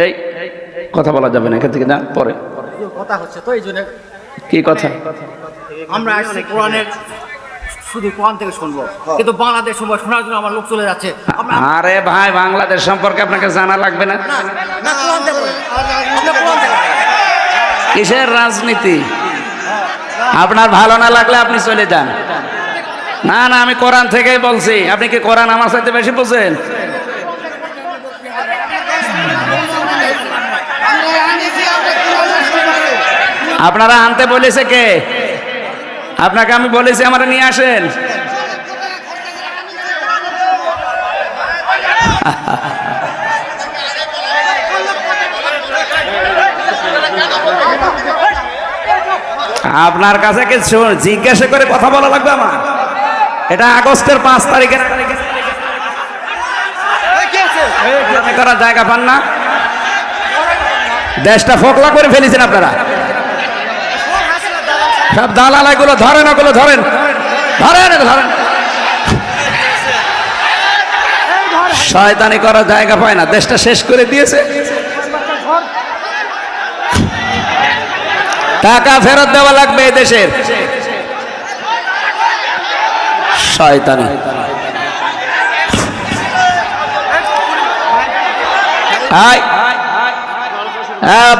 এই কথা বলা যাবে না এখান থেকে, না পরে কথা হচ্ছে তো এই জন্য। কি কথা? আমরা আসছি কোরআনের, শুধু কোরআন থেকে শুনবো, কিন্তু বাংলাদেশ শোনার জন্য আমার লোক চলে যাচ্ছে। আরে ভাই, বাংলাদেশ সম্পর্কে আপনাকে জানা লাগবে না? না, কোরআন থেকে বলেন। আপনি কোরআন থেকে বলেন। কিসের রাজনীতি? আপনার ভালো না লাগলে আপনি চলে যান। না না, আমি কোরআন থেকেই বলছি। আপনি কি কোরআন আমার সাথে বেশি বোঝেন? আপনারা আনতে বলেছে কে? আপনাকে আমি বলেছি আমার নিয়ে আসেন। আপনার কাছে কিছু জিজ্ঞাসা করে কথা বলা লাগবে আমার? এটা আগস্টের 5 তারিখে করার জায়গা পান না? দেশটা ফোকলা করে ফেলেছেন আপনারা। সব দালালাইগুলো ধরেন, ওগুলো ধরেন, ধরেন ধরেন। শয়তানি করার জায়গা পায় না, দেশটা শেষ করে দিয়েছে। টাকা ফেরত দেওয়া লাগবে এই দেশের। শয়তানি।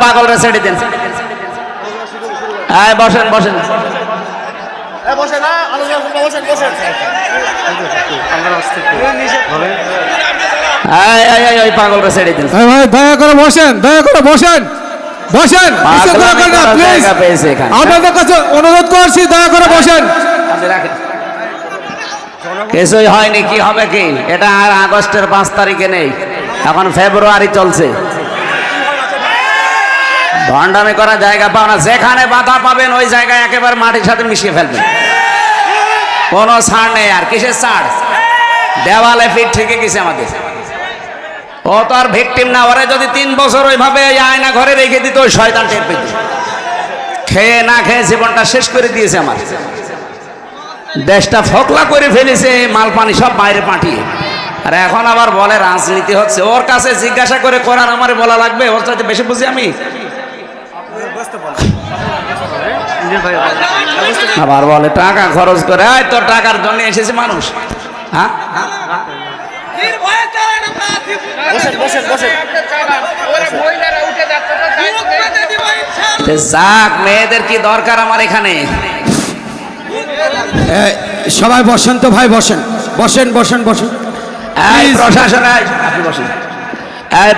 পাগলরা ছেড়ে দেন। বসেন বসেন। পাগলরা ছেড়ে দেন। দয়া করে বসেন, দয়া করে বসেন, বসেন। আপনাদের কাছে অনুরোধ করছি, দয়া করে বসেন। কিছুই হয়নি, কি হবে কি? এটা আর আগস্টের 5 তারিখে নেই, এখন ফেব্রুয়ারি চলছে। ভণ্ডামি করার জায়গা পাও না। যেখানে বাধা পাবেন ওই জায়গায় একেবারে মাটির সাথে মিশিয়ে ফেলবেন। কোনো ছাড় নেই। আর কিসের ছাড়? দেওয়ালে ফিট থেকে গেছে আমাদের। ও তো আর ভিকটিম না। ওরে যদি 3 বছর ওইভাবে আয়না ঘরে রেখে দিত, ওই শয়তান টের পেত। খেয়ে না খেয়ে জীবনটা শেষ করে দিয়েছে আমার। দেশটা ফোকলা করে ফেলেছে, মাল পানি সব বাইরে পাঠিয়ে। আর এখন আবার বলে রাজনীতি হচ্ছে। ওর কাছে জিজ্ঞাসা করে কোরআন আমারে বলা লাগবে? ওর চাইতে বেশি বুঝি আমি। আবার বলে টাকা খরচ করে। তোর টাকার জন্য এসেছে মানুষ। হ্যাঁ, যাক, মেয়েদের কি দরকার আমার এখানে? সবাই বসেন তো ভাই, বসেন বসেন বসেন বসেন।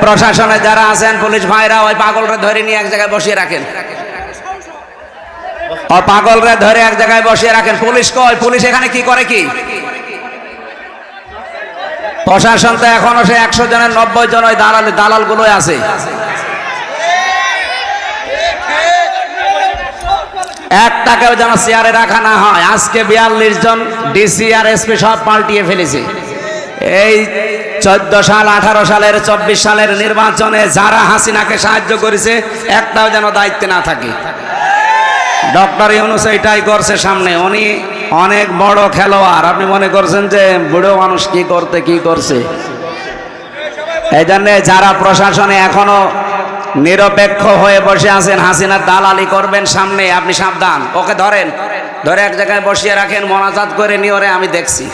প্রশাসনে যারা আছেন, পুলিশ ভাইরা, ওই পাগলরা ধরে নিয়ে এক জায়গায় বসিয়ে রাখেন। ও পাগলরা ধরে এক জায়গায় বসিয়ে রাখেন। পুলিশ কই? পুলিশ এখানে কি করে? কি প্রশাসন তো এখনো সে 100 জনের 90 জন ওই দালাল গুলোই আছে। একটাকেও যেন চেয়ারে রাখা না হয়। আজকে 42 জন ডিসি আর এসপি সব পাল্টিয়ে ফেলেছে। এই 14 সাল, 18 সালের, 24 সালের নির্বাচনে যারা হাসিনাকে সাহায্য করেছে, একটাও যেন দায়িত্বে না থাকে। ডক্টর ইউনূস এটাই করছে সামনে। উনি অনেক বড় খেলোয়াড়। আপনি মনে করছেন যে বুড়ো মানুষ কি করছে? এই জন্য যারা প্রশাসনে এখনো নিরপেক্ষ হয়ে বসে আছেন, হাসিনার দালালি করবেন সামনে, আপনি সাবধান। ওকে ধরেন, ধরে এক জায়গায় বসিয়ে রাখেন, মোনাজাত করে নিয়ে। ওরে আমি দেখছি।